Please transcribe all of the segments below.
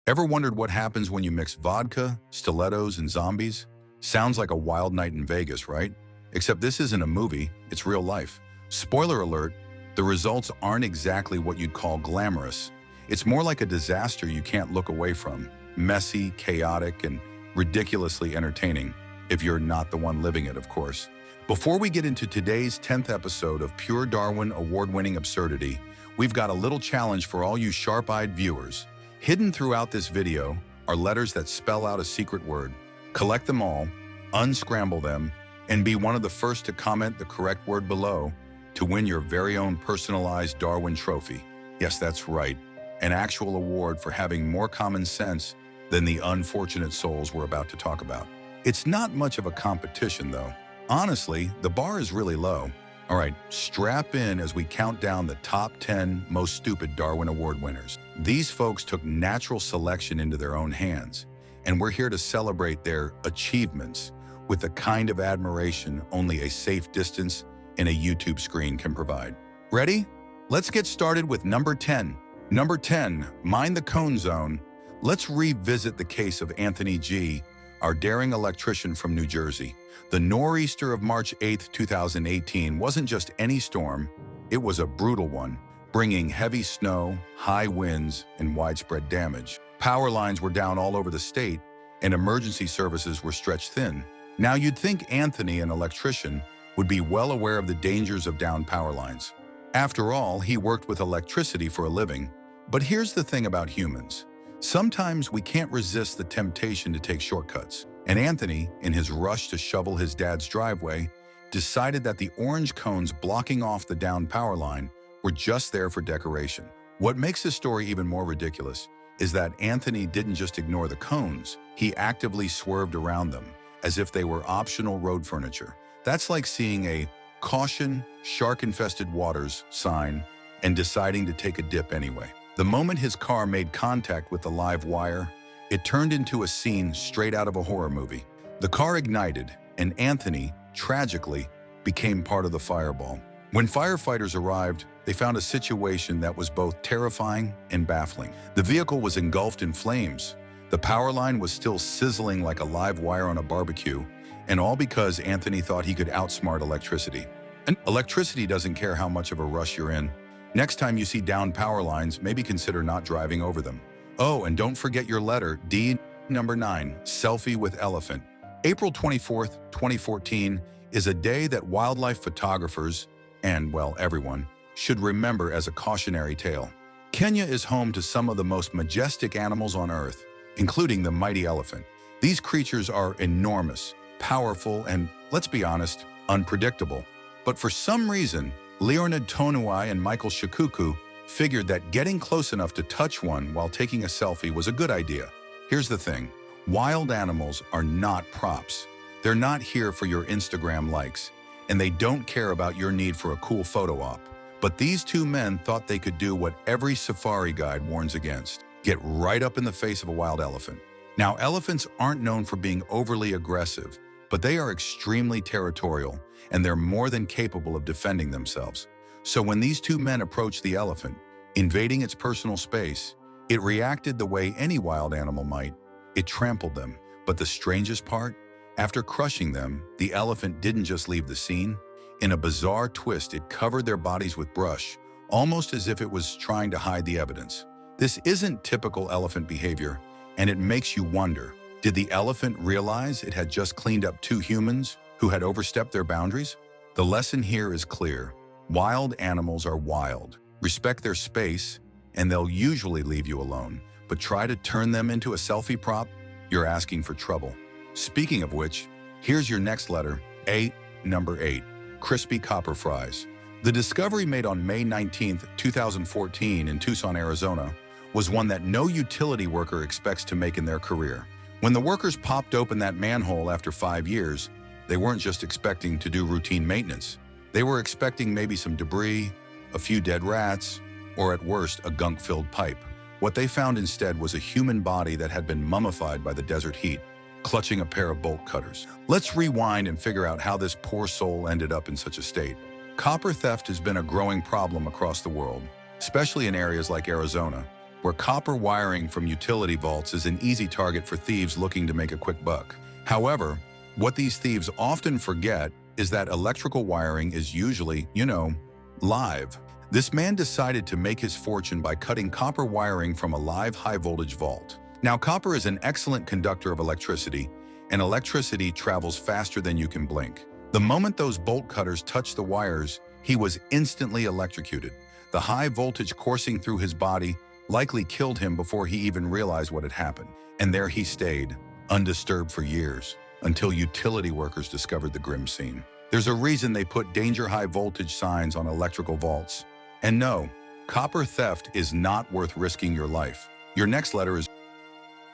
Ever wondered what happens when you mix vodka, stilettos, and zombies? Sounds like a wild night in Vegas, right? Except this isn't a movie, it's real life. Spoiler alert, the results aren't exactly what you'd call glamorous. It's more like a disaster you can't look away from. Messy, chaotic, and ridiculously entertaining, if you're not the one living it, of course. Before we get into today's 10th episode of pure Darwin award-winning absurdity, we've got a little challenge for all you sharp-eyed viewers. Hidden throughout this video are letters that spell out a secret word. Collect them all, unscramble them, and be one of the first to comment the correct word below to win your very own personalized Darwin trophy. Yes, that's right, an actual award for having more common sense than the unfortunate souls we're about to talk about. It's not much of a competition, though. Honestly, the bar is really low. All right, strap in as we count down the top 10 most stupid Darwin Award winners. These folks took natural selection into their own hands, and we're here to celebrate their achievements with the kind of admiration only a safe distance in a YouTube screen can provide. Ready? Let's get started with number 10. Number 10, Mind the Cone Zone. Let's revisit the case of Anthony G., our daring electrician from New Jersey. The nor'easter of March 8, 2018 wasn't just any storm, it was a brutal one, bringing heavy snow, high winds, and widespread damage. Power lines were down all over the state, and emergency services were stretched thin. Now you'd think Anthony, an electrician, would be well aware of the dangers of downed power lines. After all, he worked with electricity for a living. But here's the thing about humans. Sometimes we can't resist the temptation to take shortcuts. And Anthony, in his rush to shovel his dad's driveway, decided that the orange cones blocking off the downed power line were just there for decoration. What makes this story even more ridiculous is that Anthony didn't just ignore the cones, he actively swerved around them, as if they were optional road furniture. That's like seeing a "Caution, Shark-Infested Waters" sign and deciding to take a dip anyway. The moment his car made contact with the live wire, it turned into a scene straight out of a horror movie. The car ignited, and Anthony, tragically, became part of the fireball. When firefighters arrived, they found a situation that was both terrifying and baffling. The vehicle was engulfed in flames. The power line was still sizzling like a live wire on a barbecue, and all because Anthony thought he could outsmart electricity. And electricity doesn't care how much of a rush you're in. Next time you see downed power lines, maybe consider not driving over them. Oh, and don't forget your letter D. Number 9, Selfie with Elephant. April 24th, 2014 is a day that wildlife photographers, and, well, everyone, should remember as a cautionary tale. Kenya is home to some of the most majestic animals on Earth, including the mighty elephant. These creatures are enormous, powerful, and, let's be honest, unpredictable. But for some reason, Leonid Tonuai and Michael Shikuku figured that getting close enough to touch one while taking a selfie was a good idea. Here's the thing. Wild animals are not props. They're not here for your Instagram likes, and they don't care about your need for a cool photo op. But these two men thought they could do what every safari guide warns against: get right up in the face of a wild elephant. Now, elephants aren't known for being overly aggressive, but they are extremely territorial, and they're more than capable of defending themselves. So when these two men approached the elephant, invading its personal space, it reacted the way any wild animal might. It trampled them. But the strangest part? After crushing them, the elephant didn't just leave the scene. In a bizarre twist, it covered their bodies with brush, almost as if it was trying to hide the evidence. This isn't typical elephant behavior, and it makes you wonder, did the elephant realize it had just cleaned up two humans who had overstepped their boundaries? The lesson here is clear. Wild animals are wild. Respect their space, and they'll usually leave you alone. But try to turn them into a selfie prop, you're asking for trouble. Speaking of which, here's your next letter, A. Number 8, Crispy Copper Fries. The discovery made on May 19, 2014 in Tucson, Arizona, was one that no utility worker expects to make in their career. When the workers popped open that manhole after 5 years, they weren't just expecting to do routine maintenance. They were expecting maybe some debris, a few dead rats, or at worst, a gunk-filled pipe. What they found instead was a human body that had been mummified by the desert heat, clutching a pair of bolt cutters. Let's rewind and figure out how this poor soul ended up in such a state. Copper theft has been a growing problem across the world, especially in areas like Arizona, where copper wiring from utility vaults is an easy target for thieves looking to make a quick buck. However, what these thieves often forget is that electrical wiring is usually, live. This man decided to make his fortune by cutting copper wiring from a live high-voltage vault. Now, copper is an excellent conductor of electricity, and electricity travels faster than you can blink. The moment those bolt cutters touched the wires, he was instantly electrocuted. The high voltage coursing through his body likely killed him before he even realized what had happened. And there he stayed, undisturbed for years, until utility workers discovered the grim scene. There's a reason they put danger high voltage signs on electrical vaults. And no, copper theft is not worth risking your life. Your next letter is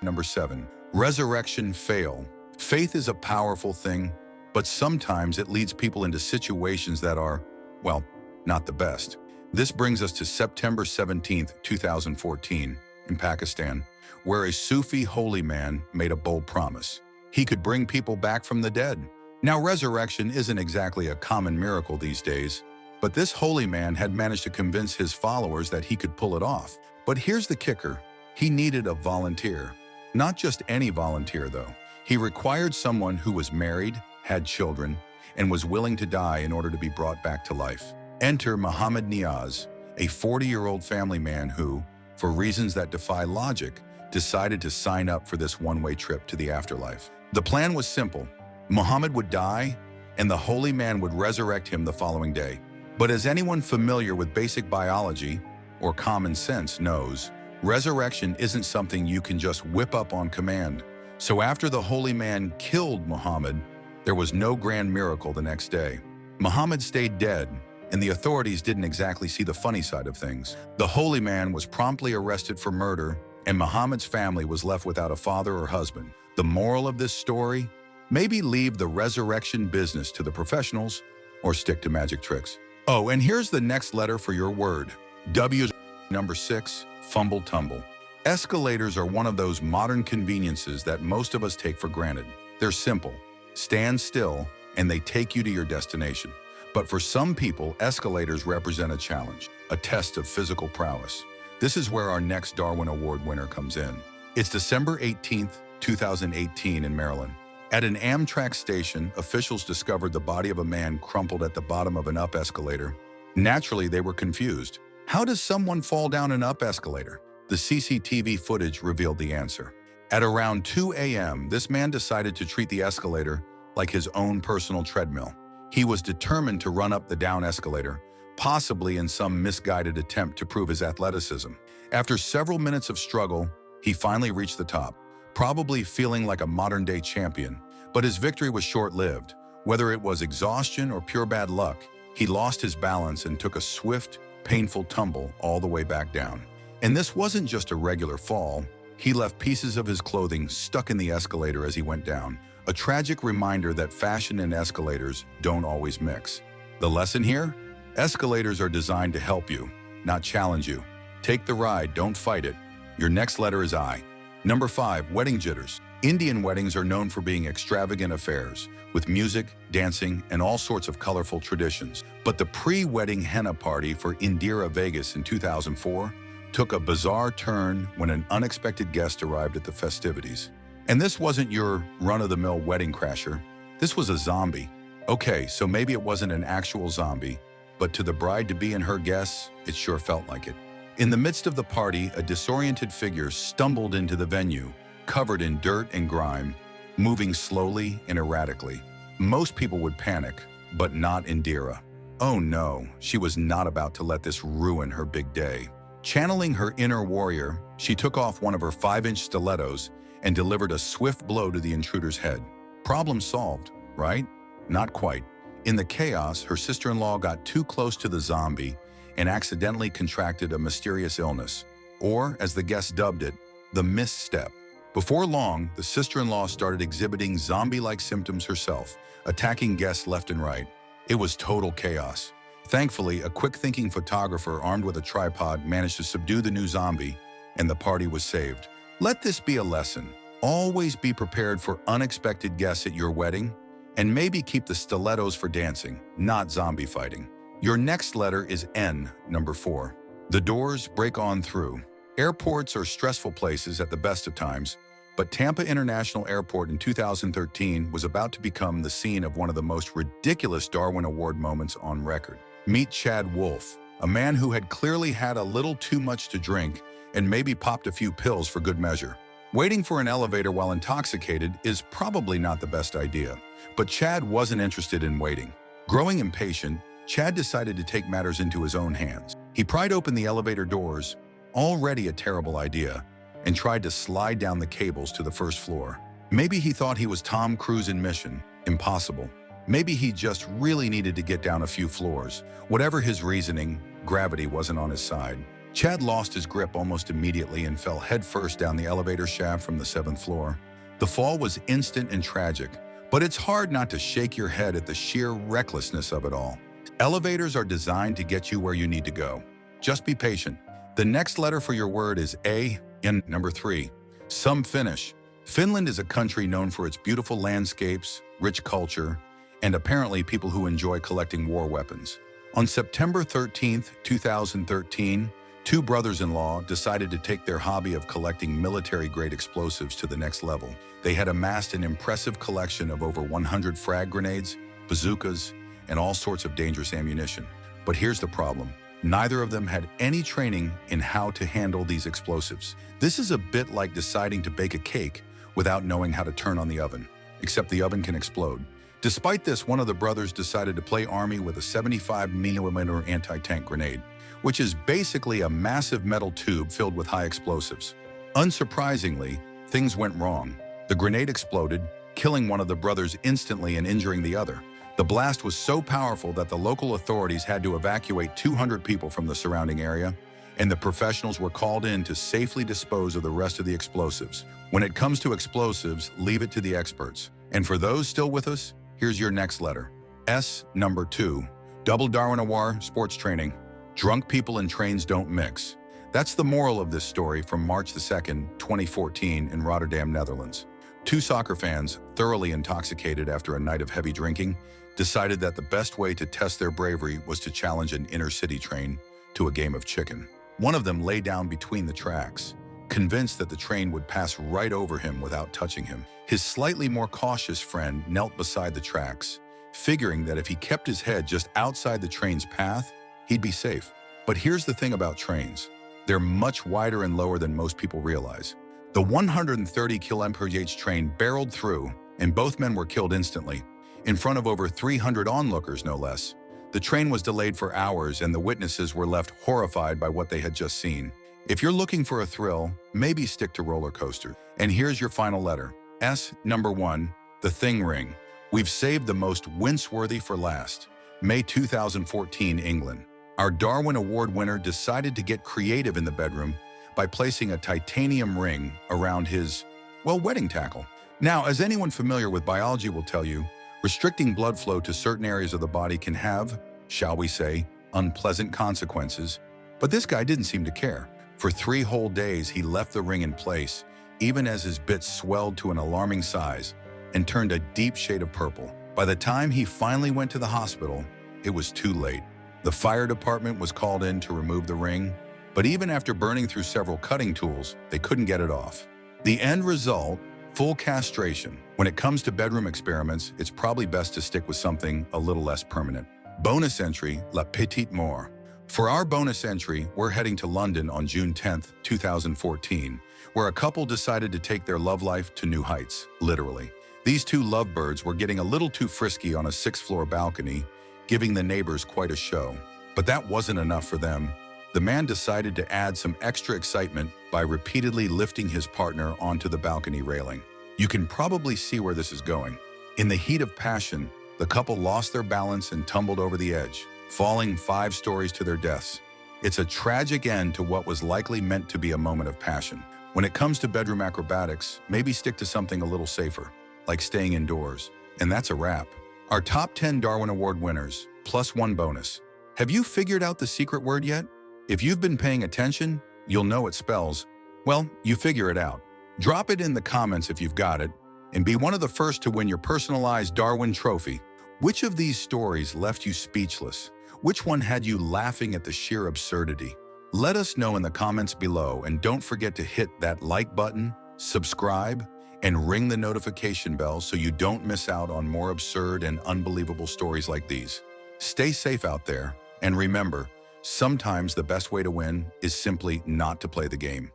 number 7. Resurrection fail. Faith is a powerful thing, but sometimes it leads people into situations that are, well, not the best. This brings us to September 17th, 2014, in Pakistan, where a Sufi holy man made a bold promise. He could bring people back from the dead. Now, resurrection isn't exactly a common miracle these days, but this holy man had managed to convince his followers that he could pull it off. But here's the kicker. He needed a volunteer. Not just any volunteer, though. He required someone who was married, had children, and was willing to die in order to be brought back to life. Enter Muhammad Niaz, a 40-year-old family man who, for reasons that defy logic, decided to sign up for this one-way trip to the afterlife. The plan was simple. Muhammad would die, and the holy man would resurrect him the following day. But as anyone familiar with basic biology or common sense knows, resurrection isn't something you can just whip up on command. So after the holy man killed Muhammad, there was no grand miracle the next day. Muhammad stayed dead, and the authorities didn't exactly see the funny side of things. The holy man was promptly arrested for murder, and Muhammad's family was left without a father or husband. The moral of this story? Maybe leave the resurrection business to the professionals or stick to magic tricks. Oh, and here's the next letter for your word. W. Number 6, fumble tumble. Escalators are one of those modern conveniences that most of us take for granted. They're simple, stand still, and they take you to your destination. But for some people, escalators represent a challenge, a test of physical prowess. This is where our next Darwin Award winner comes in. It's December 18th, 2018 in Maryland. At an Amtrak station, officials discovered the body of a man crumpled at the bottom of an up escalator. Naturally, they were confused. How does someone fall down an up escalator? The CCTV footage revealed the answer. At around 2 a.m., this man decided to treat the escalator like his own personal treadmill. He was determined to run up the down escalator, possibly in some misguided attempt to prove his athleticism. After several minutes of struggle, he finally reached the top, probably feeling like a modern-day champion. But his victory was short-lived. Whether it was exhaustion or pure bad luck, he lost his balance and took a swift, painful tumble all the way back down. And this wasn't just a regular fall. He left pieces of his clothing stuck in the escalator as he went down, a tragic reminder that fashion and escalators don't always mix. The lesson here? Escalators are designed to help you, not challenge you. Take the ride, don't fight it. Your next letter is I. Number 5, wedding jitters. Indian weddings are known for being extravagant affairs, with music, dancing, and all sorts of colorful traditions. But the pre-wedding henna party for Indira Vegas in 2004 took a bizarre turn when an unexpected guest arrived at the festivities. And this wasn't your run-of-the-mill wedding crasher. This was a zombie. Okay, so maybe it wasn't an actual zombie, but to the bride-to-be and her guests, it sure felt like it. In the midst of the party, a disoriented figure stumbled into the venue, covered in dirt and grime, moving slowly and erratically. Most people would panic, but not Indira. Oh no, she was not about to let this ruin her big day. Channeling her inner warrior, she took off one of her 5-inch stilettos and delivered a swift blow to the intruder's head. Problem solved, right? Not quite. In the chaos, her sister-in-law got too close to the zombie and accidentally contracted a mysterious illness, or, as the guests dubbed it, the misstep. Before long, the sister-in-law started exhibiting zombie-like symptoms herself, attacking guests left and right. It was total chaos. Thankfully, a quick-thinking photographer armed with a tripod managed to subdue the new zombie, and the party was saved. Let this be a lesson. Always be prepared for unexpected guests at your wedding, and maybe keep the stilettos for dancing, not zombie fighting. Your next letter is N, number 4. The doors break on through. Airports are stressful places at the best of times, but Tampa International Airport in 2013 was about to become the scene of one of the most ridiculous Darwin Award moments on record. Meet Chad Wolf, a man who had clearly had a little too much to drink and maybe popped a few pills for good measure. Waiting for an elevator while intoxicated is probably not the best idea, but Chad wasn't interested in waiting. Growing impatient, Chad decided to take matters into his own hands. He pried open the elevator doors, already a terrible idea, and tried to slide down the cables to the first floor. Maybe he thought he was Tom Cruise in Mission Impossible. Maybe he just really needed to get down a few floors. Whatever his reasoning, gravity wasn't on his side. Chad lost his grip almost immediately and fell headfirst down the elevator shaft from the 7th floor. The fall was instant and tragic, but it's hard not to shake your head at the sheer recklessness of it all. Elevators are designed to get you where you need to go. Just be patient. The next letter for your word is A, and number 3. Some Finnish. Finland is a country known for its beautiful landscapes, rich culture, and apparently people who enjoy collecting war weapons. On September 13, 2013, two brothers-in-law decided to take their hobby of collecting military-grade explosives to the next level. They had amassed an impressive collection of over 100 frag grenades, bazookas, and all sorts of dangerous ammunition. But here's the problem. Neither of them had any training in how to handle these explosives. This is a bit like deciding to bake a cake without knowing how to turn on the oven, except the oven can explode. Despite this, one of the brothers decided to play army with a 75mm anti-tank grenade, which is basically a massive metal tube filled with high explosives. Unsurprisingly, things went wrong. The grenade exploded, killing one of the brothers instantly and injuring the other. The blast was so powerful that the local authorities had to evacuate 200 people from the surrounding area, and the professionals were called in to safely dispose of the rest of the explosives. When it comes to explosives, leave it to the experts. And for those still with us, here's your next letter. S, number 2. Double Darwin Award, sports training. Drunk people and trains don't mix. That's the moral of this story from March the 2nd, 2014 in Rotterdam, Netherlands. Two soccer fans, thoroughly intoxicated after a night of heavy drinking, decided that the best way to test their bravery was to challenge an inner-city train to a game of chicken. One of them lay down between the tracks, convinced that the train would pass right over him without touching him. His slightly more cautious friend knelt beside the tracks, figuring that if he kept his head just outside the train's path, he'd be safe. But here's the thing about trains. They're much wider and lower than most people realize. The 130 km/h train barreled through, and both men were killed instantly, in front of over 300 onlookers, no less. The train was delayed for hours, and the witnesses were left horrified by what they had just seen. If you're looking for a thrill, maybe stick to roller coasters. And here's your final letter. S, number 1, the Thing Ring. We've saved the most wince-worthy for last. May 2014, England. Our Darwin Award winner decided to get creative in the bedroom by placing a titanium ring around his, wedding tackle. Now, as anyone familiar with biology will tell you, restricting blood flow to certain areas of the body can have, shall we say, unpleasant consequences. But this guy didn't seem to care. For 3 whole days, he left the ring in place, even as his bits swelled to an alarming size and turned a deep shade of purple. By the time he finally went to the hospital, it was too late. The fire department was called in to remove the ring, but even after burning through several cutting tools, they couldn't get it off. The end result, full castration. When it comes to bedroom experiments, it's probably best to stick with something a little less permanent. Bonus entry, La Petite Mort. For our bonus entry, we're heading to London on June 10th, 2014, where a couple decided to take their love life to new heights, literally. These two lovebirds were getting a little too frisky on a 6th-floor balcony, giving the neighbors quite a show. But that wasn't enough for them. The man decided to add some extra excitement by repeatedly lifting his partner onto the balcony railing. You can probably see where this is going. In the heat of passion, the couple lost their balance and tumbled over the edge, falling 5 stories to their deaths. It's a tragic end to what was likely meant to be a moment of passion. When it comes to bedroom acrobatics, maybe stick to something a little safer, like staying indoors. And that's a wrap. Our top 10 Darwin Award winners, plus 1 bonus. Have you figured out the secret word yet? If you've been paying attention, you'll know it spells, you figure it out. Drop it in the comments if you've got it, and be one of the first to win your personalized Darwin trophy. Which of these stories left you speechless? Which one had you laughing at the sheer absurdity? Let us know in the comments below, and don't forget to hit that like button, subscribe, and ring the notification bell so you don't miss out on more absurd and unbelievable stories like these. Stay safe out there, and remember, sometimes the best way to win is simply not to play the game.